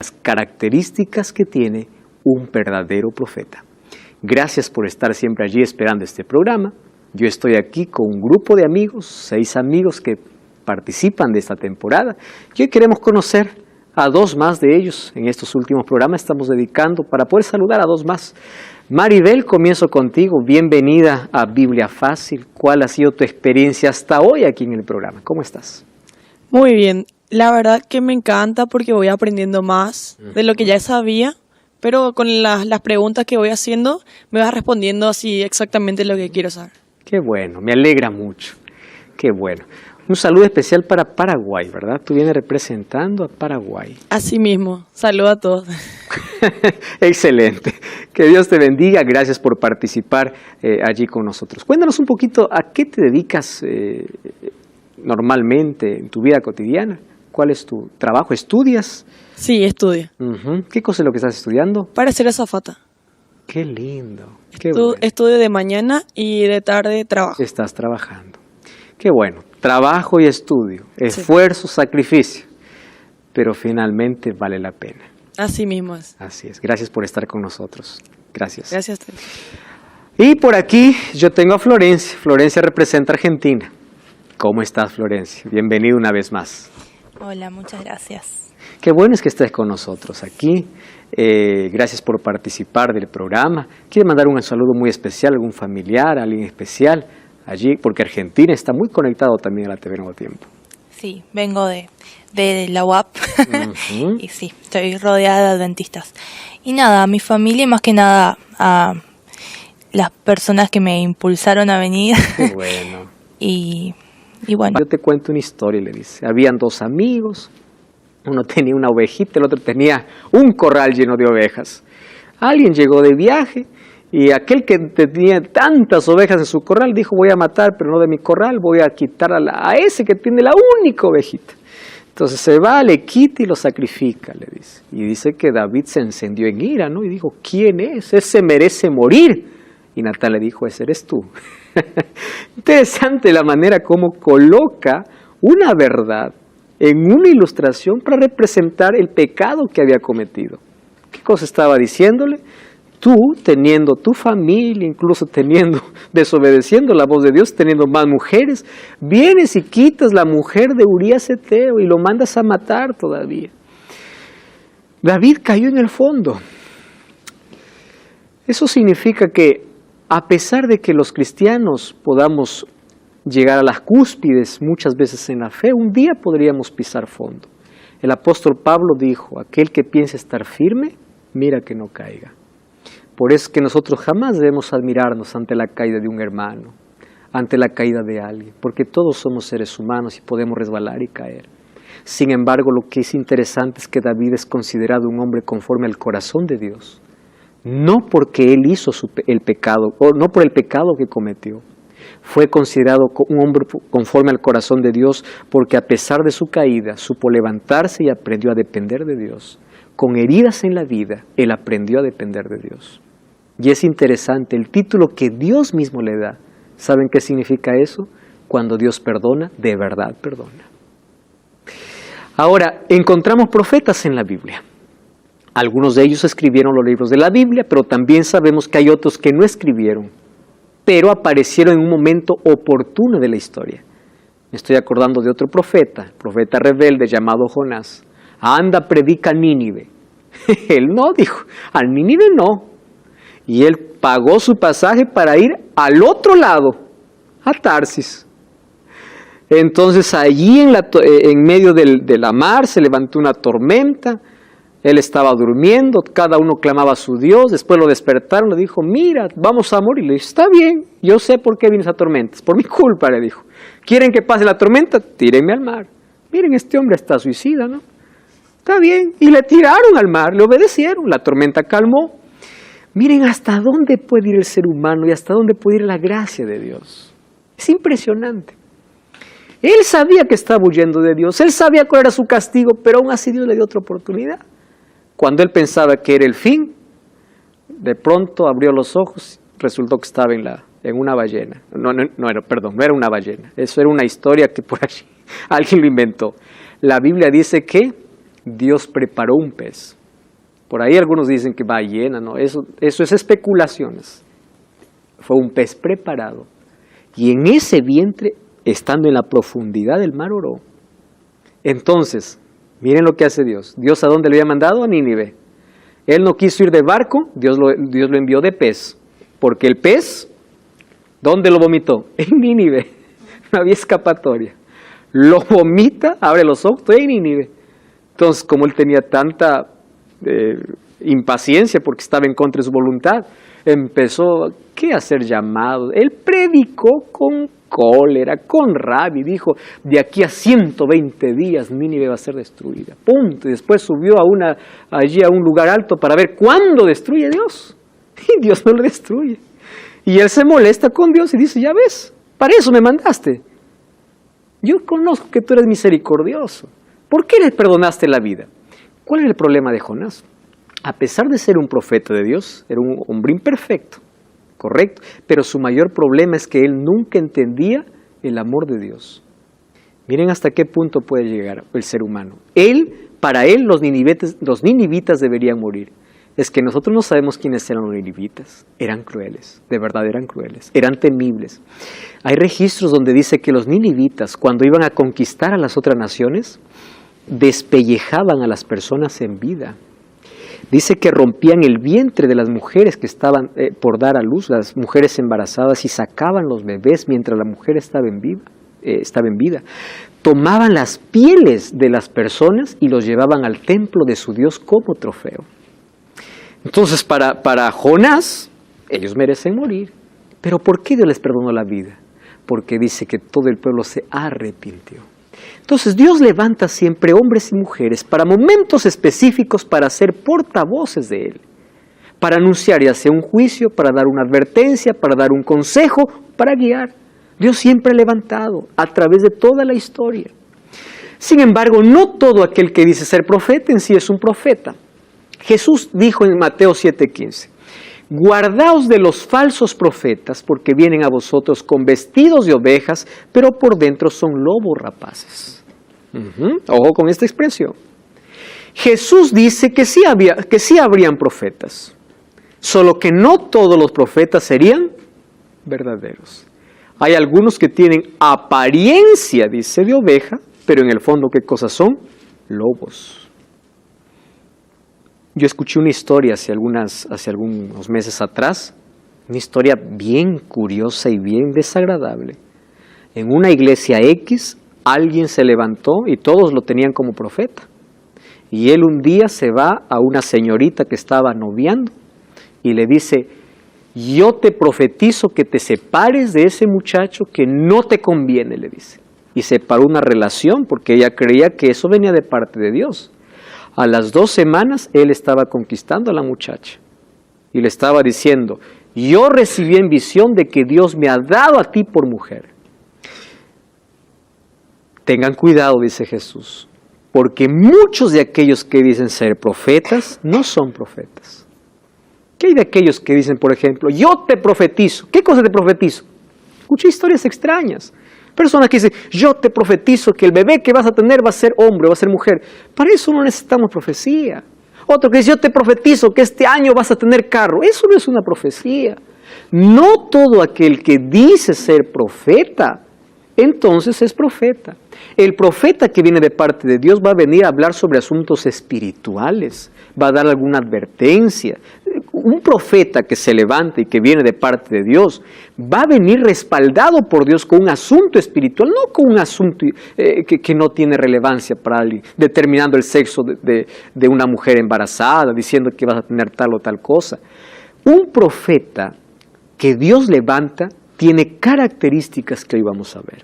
Las características que tiene un verdadero profeta. Gracias por estar siempre allí esperando este programa. Yo estoy aquí con un grupo de amigos, 6 amigos que participan de esta temporada. Y hoy queremos conocer a 2 más de ellos. En estos últimos programas estamos dedicando para poder saludar a 2 más. Maribel, comienzo contigo. Bienvenida a Biblia Fácil. ¿Cuál ha sido tu experiencia hasta hoy aquí en el programa? ¿Cómo estás? Muy bien, la verdad que me encanta porque voy aprendiendo más de lo que ya sabía, pero con las preguntas que voy haciendo me vas respondiendo así exactamente lo que quiero saber. Qué bueno, me alegra mucho. Qué bueno. Un saludo especial para Paraguay, ¿verdad? Tú vienes representando a Paraguay. Así mismo, saludo a todos. Excelente. Que Dios te bendiga. Gracias por participar allí con nosotros. Cuéntanos un poquito a qué te dedicas normalmente en tu vida cotidiana. ¿Cuál es tu trabajo? ¿Estudias? Sí, estudio. ¿Qué cosa es lo que estás estudiando? Para ser azafata. Qué lindo. Qué bueno. Estudio de mañana y de tarde trabajo. Estás trabajando. Qué bueno. Trabajo y estudio. Esfuerzo, sacrificio. Pero finalmente vale la pena. Así mismo es. Así es. Gracias por estar con nosotros. Gracias. Gracias a usted. Y por aquí yo tengo a Florencia. Florencia representa a Argentina. ¿Cómo estás, Florencia? Bienvenido una vez más. Hola, muchas gracias. Qué bueno es que estés con nosotros aquí. Gracias por participar del programa. ¿Quiere mandar un saludo muy especial a algún familiar, a alguien especial allí? Porque Argentina está muy conectado también a la TV Nuevo Tiempo. Sí, vengo de la UAP y sí, estoy rodeada de adventistas. Y nada, a mi familia y más que nada a las personas que me impulsaron a venir. Qué bueno. y bueno. Yo te cuento una historia, le dice. Habían 2 amigos. Uno tenía una ovejita, el otro tenía un corral lleno de ovejas. Alguien llegó de viaje y aquel que tenía tantas ovejas en su corral dijo: voy a matar, pero no de mi corral, voy a quitar a ese que tiene la única ovejita. Entonces se va, le quita y lo sacrifica, le dice. Y dice que David se encendió en ira, ¿no? Y dijo: ¿quién es? Ese merece morir. Y Natán le dijo: ese eres tú. Interesante la manera como coloca una verdad en una ilustración para representar el pecado que había cometido. ¿Qué cosa estaba diciéndole? Tú, teniendo tu familia, incluso desobedeciendo la voz de Dios, teniendo más mujeres, vienes y quitas la mujer de Urías Eteo y lo mandas a matar todavía. David cayó en el fondo. Eso significa que a pesar de que los cristianos podamos llegar a las cúspides muchas veces en la fe, un día podríamos pisar fondo. El apóstol Pablo dijo: aquel que piense estar firme, mira que no caiga. Por eso es que nosotros jamás debemos admirarnos ante la caída de un hermano, ante la caída de alguien, porque todos somos seres humanos y podemos resbalar y caer. Sin embargo, lo que es interesante es que David es considerado un hombre conforme al corazón de Dios. No porque él hizo el pecado, o no por el pecado que cometió. Fue considerado un hombre conforme al corazón de Dios porque a pesar de su caída, supo levantarse y aprendió a depender de Dios. Con heridas en la vida, él aprendió a depender de Dios. Y es interesante, el título que Dios mismo le da. ¿Saben qué significa eso? Cuando Dios perdona, de verdad perdona. Ahora, encontramos profetas en la Biblia. Algunos de ellos escribieron los libros de la Biblia, pero también sabemos que hay otros que no escribieron, pero aparecieron en un momento oportuno de la historia. Me estoy acordando de otro profeta rebelde llamado Jonás. Anda, predica a Nínive. Él no, dijo, a Nínive no. Y él pagó su pasaje para ir al otro lado, a Tarsis. Entonces allí en medio de la mar se levantó una tormenta. Él estaba durmiendo, cada uno clamaba a su Dios, después lo despertaron, le dijo: mira, vamos a morir. Le dijo: está bien, yo sé por qué viene esa tormenta, es por mi culpa, le dijo. ¿Quieren que pase la tormenta? Tírenme al mar. Miren, este hombre está suicida, ¿no? Está bien, y le tiraron al mar, le obedecieron, la tormenta calmó. Miren hasta dónde puede ir el ser humano y hasta dónde puede ir la gracia de Dios. Es impresionante. Él sabía que estaba huyendo de Dios, él sabía cuál era su castigo, pero aún así Dios le dio otra oportunidad. Cuando él pensaba que era el fin, de pronto abrió los ojos, resultó que estaba en una ballena. No era una ballena. Eso era una historia que por allí alguien lo inventó. La Biblia dice que Dios preparó un pez. Por ahí algunos dicen que ballena, no, eso es especulaciones. Fue un pez preparado. Y en ese vientre, estando en la profundidad del mar, oró. Entonces, miren lo que hace Dios. ¿Dios a dónde le había mandado? A Nínive. Él no quiso ir de barco, Dios lo envió de pez. Porque el pez, ¿dónde lo vomitó? En Nínive. No había escapatoria. Lo vomita, abre los ojos, en Nínive. Entonces, como él tenía tanta impaciencia porque estaba en contra de su voluntad, empezó a hacer llamados. Él predicó con cólera, con rabia, y dijo, de aquí a 120 días Nínive va a ser destruida. Punto. Y después subió allí a un lugar alto para ver cuándo destruye Dios. Y Dios no lo destruye. Y él se molesta con Dios y dice, ya ves, para eso me mandaste. Yo conozco que tú eres misericordioso. ¿Por qué le perdonaste la vida? ¿Cuál era el problema de Jonás? A pesar de ser un profeta de Dios, era un hombre imperfecto, correcto, pero su mayor problema es que él nunca entendía el amor de Dios. Miren hasta qué punto puede llegar el ser humano. Para él los ninivitas deberían morir. Es que nosotros no sabemos quiénes eran los ninivitas. Eran crueles, de verdad eran crueles, eran temibles. Hay registros donde dice que los ninivitas, cuando iban a conquistar a las otras naciones, despellejaban a las personas en vida. Dice que rompían el vientre de las mujeres que estaban por dar a luz, las mujeres embarazadas, y sacaban los bebés mientras la mujer estaba en vida. Tomaban las pieles de las personas y los llevaban al templo de su Dios como trofeo. Entonces, para Jonás, ellos merecen morir. ¿Pero por qué Dios les perdonó la vida? Porque dice que todo el pueblo se arrepintió. Entonces Dios levanta siempre hombres y mujeres para momentos específicos para ser portavoces de Él, para anunciar ya sea un juicio, para dar una advertencia, para dar un consejo, para guiar. Dios siempre ha levantado a través de toda la historia. Sin embargo, no todo aquel que dice ser profeta en sí es un profeta. Jesús dijo en Mateo 7:15, guardaos de los falsos profetas, porque vienen a vosotros con vestidos de ovejas, pero por dentro son lobos rapaces. Ojo con esta expresión. Jesús dice que sí habrían profetas, solo que no todos los profetas serían verdaderos. Hay algunos que tienen apariencia, dice, de oveja, pero en el fondo, ¿qué cosas son? Lobos. Yo escuché una historia hace algunos meses atrás, una historia bien curiosa y bien desagradable. En una iglesia X, alguien se levantó y todos lo tenían como profeta. Y él un día se va a una señorita que estaba noviando y le dice, yo te profetizo que te separes de ese muchacho que no te conviene, le dice. Y separó una relación porque ella creía que eso venía de parte de Dios. A las 2 semanas él estaba conquistando a la muchacha y le estaba diciendo, yo recibí en visión de que Dios me ha dado a ti por mujer. Tengan cuidado, dice Jesús, porque muchos de aquellos que dicen ser profetas no son profetas. ¿Qué hay de aquellos que dicen, por ejemplo, yo te profetizo? ¿Qué cosa te profetizo? Escuché historias extrañas. Personas que dicen, yo te profetizo que el bebé que vas a tener va a ser hombre, va a ser mujer. Para eso no necesitamos profecía. Otro que dice, yo te profetizo que este año vas a tener carro. Eso no es una profecía. No todo aquel que dice ser profeta, entonces es profeta. El profeta que viene de parte de Dios va a venir a hablar sobre asuntos espirituales, va a dar alguna advertencia. Un profeta que se levanta y que viene de parte de Dios va a venir respaldado por Dios con un asunto espiritual, no con un asunto que no tiene relevancia para alguien, determinando el sexo de una mujer embarazada, diciendo que vas a tener tal o tal cosa. Un profeta que Dios levanta tiene características que hoy vamos a ver.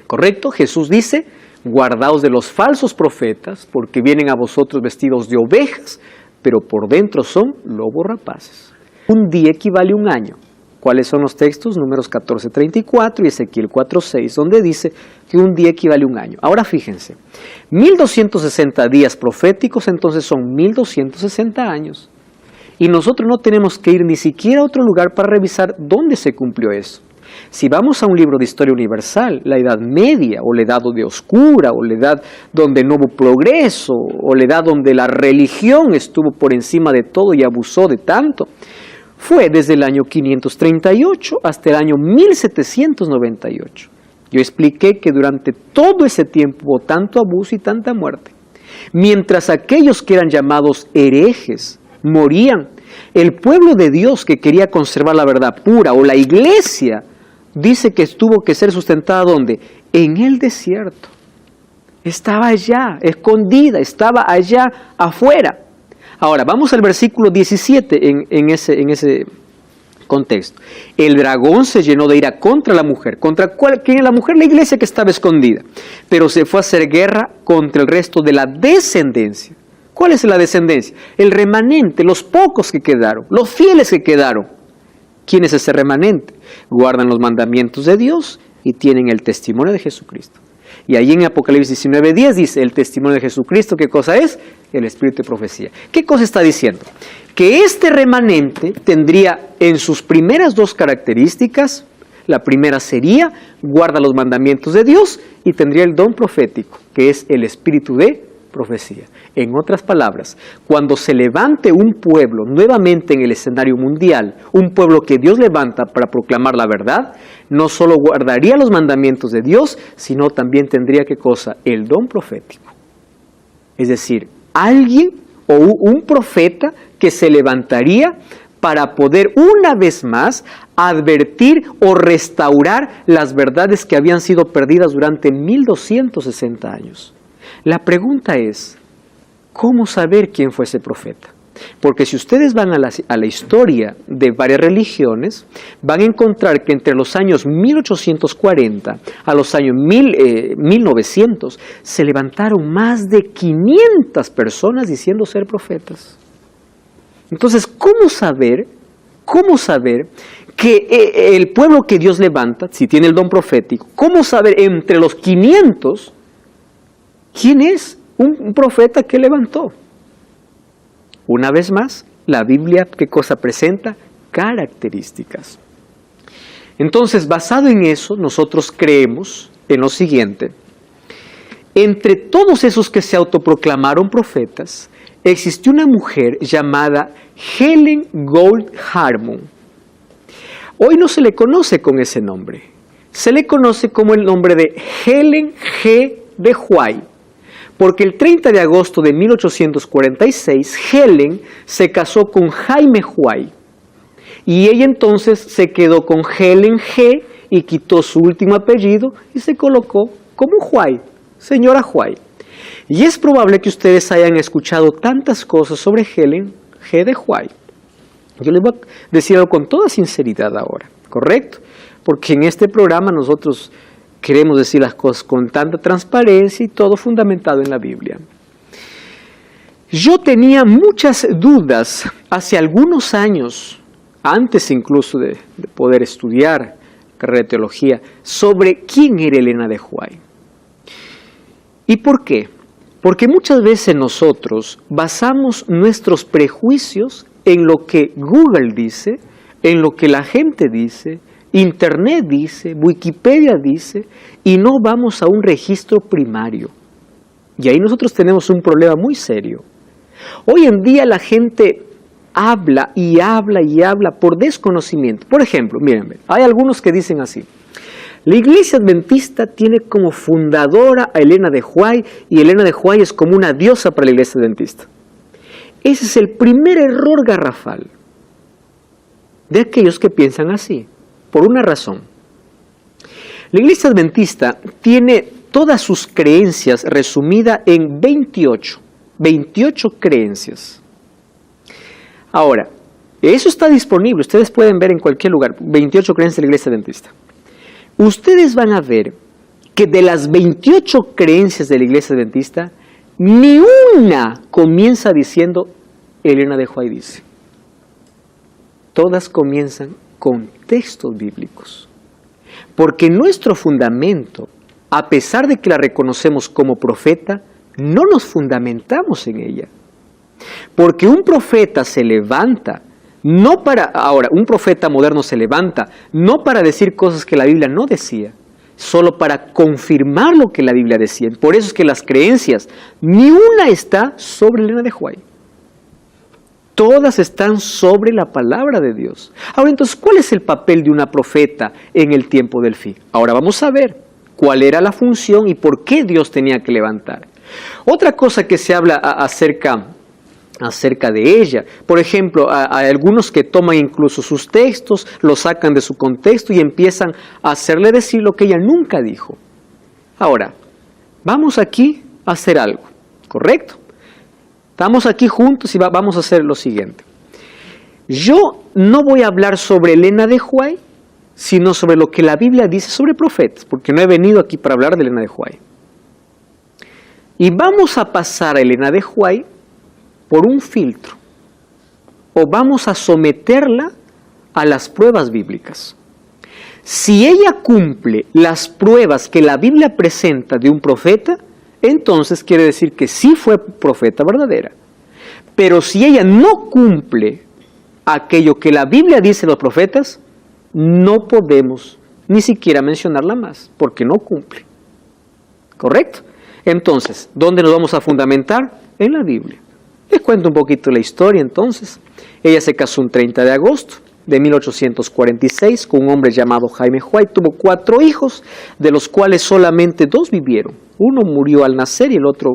¿Correcto? Jesús dice, guardaos de los falsos profetas, porque vienen a vosotros vestidos de ovejas, pero por dentro son lobos rapaces. Un día equivale a un año. ¿Cuáles son los textos? Números 14:34 y Ezequiel 4:6, donde dice que un día equivale a un año. Ahora fíjense, 1260 días proféticos, entonces son 1260 años. Y nosotros no tenemos que ir ni siquiera a otro lugar para revisar dónde se cumplió eso. Si vamos a un libro de historia universal, la Edad Media, o la Edad de Oscura, o la Edad donde no hubo progreso, o la Edad donde la religión estuvo por encima de todo y abusó de tanto, fue desde el año 538 hasta el año 1798. Yo expliqué que durante todo ese tiempo hubo tanto abuso y tanta muerte. Mientras aquellos que eran llamados herejes morían, el pueblo de Dios que quería conservar la verdad pura, o la iglesia, dice que tuvo que ser sustentada ¿dónde? En el desierto. Estaba allá, escondida, estaba allá afuera. Ahora, vamos al versículo 17 en ese contexto. El dragón se llenó de ira contra la mujer. ¿Contra quién es la mujer? La iglesia que estaba escondida. Pero se fue a hacer guerra contra el resto de la descendencia. ¿Cuál es la descendencia? El remanente, los pocos que quedaron, los fieles que quedaron. ¿Quién es ese remanente? Guardan los mandamientos de Dios y tienen el testimonio de Jesucristo. Y ahí en Apocalipsis 19:10 dice, el testimonio de Jesucristo, ¿qué cosa es? El espíritu de profecía. ¿Qué cosa está diciendo? Que este remanente tendría en sus primeras dos características, la primera sería, guarda los mandamientos de Dios y tendría el don profético, que es el espíritu de profecía. En otras palabras, cuando se levante un pueblo nuevamente en el escenario mundial, un pueblo que Dios levanta para proclamar la verdad, no solo guardaría los mandamientos de Dios, sino también tendría, ¿qué cosa? El don profético. Es decir, alguien o un profeta que se levantaría para poder una vez más advertir o restaurar las verdades que habían sido perdidas durante 1260 años. La pregunta es, ¿cómo saber quién fue ese profeta? Porque si ustedes van a la historia de varias religiones, van a encontrar que entre los años 1840 a los años 1900 se levantaron más de 500 personas diciendo ser profetas. Entonces, ¿cómo saber que el pueblo que Dios levanta, si tiene el don profético, cómo saber entre los 500 quién es un profeta que levantó? Una vez más, la Biblia, ¿qué cosa presenta? Características. Entonces, basado en eso, nosotros creemos en lo siguiente. Entre todos esos que se autoproclamaron profetas, existió una mujer llamada Helen Gold Harmon. Hoy no se le conoce con ese nombre. Se le conoce como el nombre de Helen G. de White. Porque el 30 de agosto de 1846, Helen se casó con Jaime White. Y ella entonces se quedó con Helen G. y quitó su último apellido y se colocó como White, señora White. Y es probable que ustedes hayan escuchado tantas cosas sobre Helen G. de White. Yo les voy a decir algo con toda sinceridad ahora, ¿correcto? Porque en este programa nosotros queremos decir las cosas con tanta transparencia y todo fundamentado en la Biblia. Yo tenía muchas dudas hace algunos años, antes incluso de poder estudiar carrera de teología, sobre quién era Elena de White. ¿Y por qué? Porque muchas veces nosotros basamos nuestros prejuicios en lo que Google dice, en lo que la gente dice, Internet dice, Wikipedia dice, y no vamos a un registro primario. Y ahí nosotros tenemos un problema muy serio. Hoy en día la gente habla y habla y habla por desconocimiento. Por ejemplo, miren, hay algunos que dicen así: la Iglesia Adventista tiene como fundadora a Elena de White y Elena de White es como una diosa para la Iglesia Adventista. Ese es el primer error garrafal de aquellos que piensan así. Por una razón. La Iglesia Adventista tiene todas sus creencias resumidas en 28 creencias. Ahora, eso está disponible, ustedes pueden ver en cualquier lugar, 28 creencias de la Iglesia Adventista. Ustedes van a ver que de las 28 creencias de la Iglesia Adventista, ni una comienza diciendo Elena de White dice. Todas comienzan con textos bíblicos. Porque nuestro fundamento, a pesar de que la reconocemos como profeta, no nos fundamentamos en ella. Porque un profeta se levanta Ahora, un profeta moderno se levanta, no para decir cosas que la Biblia no decía, solo para confirmar lo que la Biblia decía. Por eso es que las creencias, ni una está sobre Elena de White. Todas están sobre la palabra de Dios. Ahora, entonces, ¿cuál es el papel de una profeta en el tiempo del fin? Ahora vamos a ver cuál era la función y por qué Dios tenía que levantar. Otra cosa que se habla acerca de ella, por ejemplo, hay algunos que toman incluso sus textos, los sacan de su contexto y empiezan a hacerle decir lo que ella nunca dijo. Ahora, vamos aquí a hacer algo, ¿correcto? Estamos aquí juntos y vamos a hacer lo siguiente. Yo no voy a hablar sobre Elena de White, sino sobre lo que la Biblia dice sobre profetas, porque no he venido aquí para hablar de Elena de White. Y vamos a pasar a Elena de White por un filtro, o vamos a someterla a las pruebas bíblicas. Si ella cumple las pruebas que la Biblia presenta de un profeta, entonces quiere decir que sí fue profeta verdadera. Pero si ella no cumple aquello que la Biblia dice de los profetas, no podemos ni siquiera mencionarla más, porque no cumple. ¿Correcto? Entonces, ¿dónde nos vamos a fundamentar? En la Biblia. Les cuento un poquito la historia entonces. Ella se casó un 30 de agosto de 1846 con un hombre llamado Jaime White. Tuvo 4 hijos, de los cuales solamente 2 vivieron. Uno murió al nacer y el otro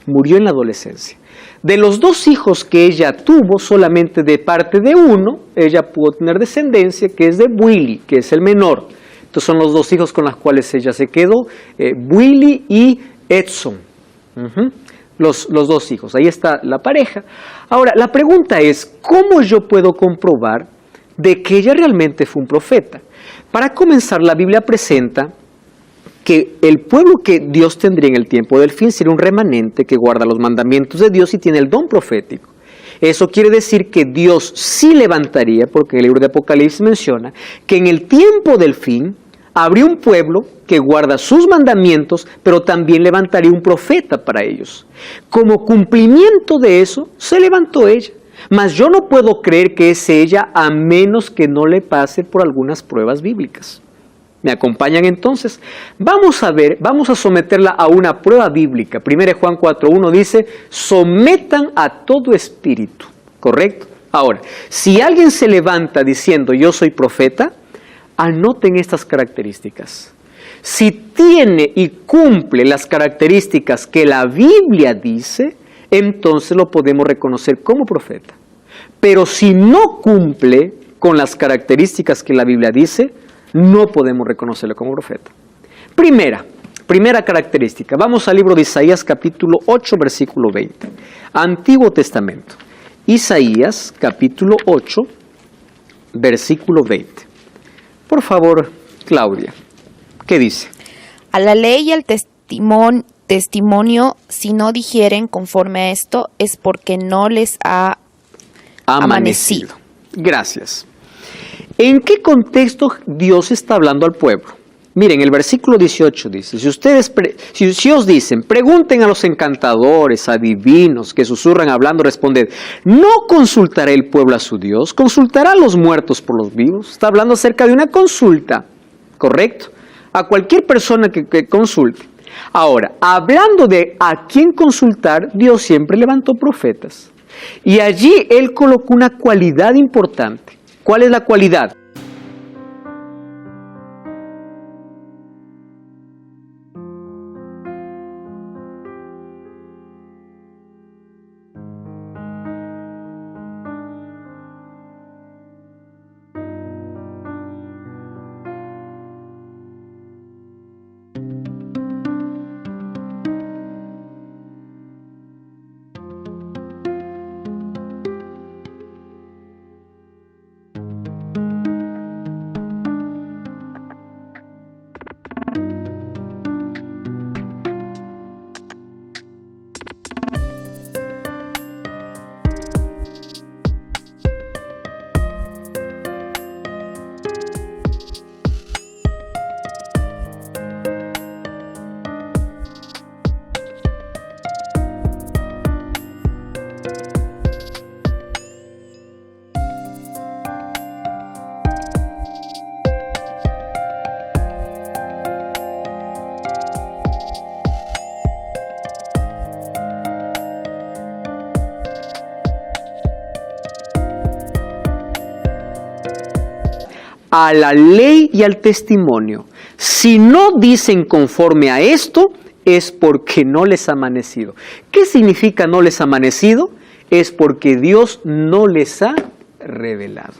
murió en la adolescencia. De los 2 hijos que ella tuvo, solamente de parte de uno, ella pudo tener descendencia, que es de Willie, que es el menor. Estos son los 2 hijos con los cuales ella se quedó, Willie y Edson. Los 2 hijos, ahí está la pareja. Ahora, la pregunta es, ¿cómo yo puedo comprobar de que ella realmente fue un profeta? Para comenzar, la Biblia presenta que el pueblo que Dios tendría en el tiempo del fin sería un remanente que guarda los mandamientos de Dios y tiene el don profético. Eso quiere decir que Dios sí levantaría, porque el libro de Apocalipsis menciona, que en el tiempo del fin habría un pueblo que guarda sus mandamientos, pero también levantaría un profeta para ellos. Como cumplimiento de eso, se levantó ella. Mas yo no puedo creer que es ella a menos que no le pase por algunas pruebas bíblicas. ¿Me acompañan entonces? Vamos a someterla a una prueba bíblica. 1 Juan 4:1 dice, sometan a todo espíritu. ¿Correcto? Ahora, si alguien se levanta diciendo yo soy profeta, anoten estas características. Si tiene y cumple las características que la Biblia dice, entonces lo podemos reconocer como profeta. Pero si no cumple con las características que la Biblia dice, no podemos reconocerlo como profeta. Primera característica. Vamos al libro de Isaías capítulo 8, versículo 20. Antiguo Testamento. Isaías capítulo 8, versículo 20. Por favor, Claudia, ¿qué dice? A la ley y al testimonio, si no dijeren conforme a esto, es porque no les ha amanecido. Gracias. ¿En qué contexto Dios está hablando al pueblo? Miren, el versículo 18 dice, si os dicen, pregunten a los encantadores, adivinos, que susurran hablando, responded, ¿no consultará el pueblo a su Dios? ¿Consultará a los muertos por los vivos? Está hablando acerca de una consulta, ¿correcto? A cualquier persona que consulte. Ahora, hablando de a quién consultar, Dios siempre levantó profetas. Y allí Él colocó una cualidad importante. ¿Cuál es la cualidad? a la ley y al testimonio. Si no dicen conforme a esto, es porque no les ha amanecido. ¿Qué significa no les ha amanecido? Es porque Dios no les ha revelado.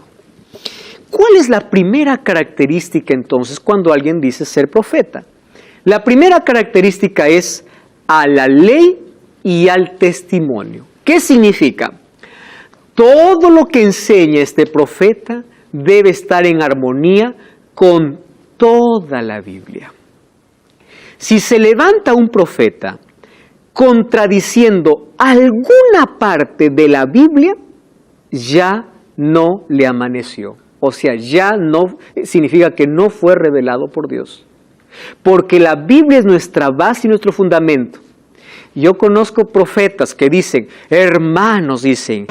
¿Cuál es la primera característica entonces cuando alguien dice ser profeta? La primera característica es a la ley y al testimonio. ¿Qué significa? Todo lo que enseña este profeta debe estar en armonía con toda la Biblia. Si se levanta un profeta contradiciendo alguna parte de la Biblia, ya no le amaneció. O sea, ya no significa que no fue revelado por Dios. Porque la Biblia es nuestra base y nuestro fundamento. Yo conozco profetas que dicen, hermanos, dicen,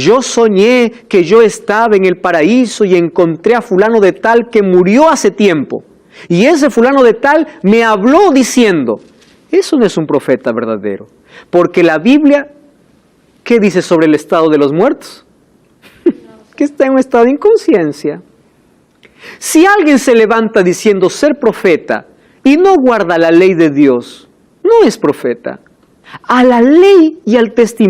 yo soñé que yo estaba en el paraíso y encontré a fulano de tal que murió hace tiempo. Y ese fulano de tal me habló diciendo, eso no es un profeta verdadero. Porque la Biblia, ¿qué dice sobre el estado de los muertos? Que está en un estado de inconsciencia. Si alguien se levanta diciendo ser profeta y no guarda la ley de Dios, no es profeta. A la ley y al testimonio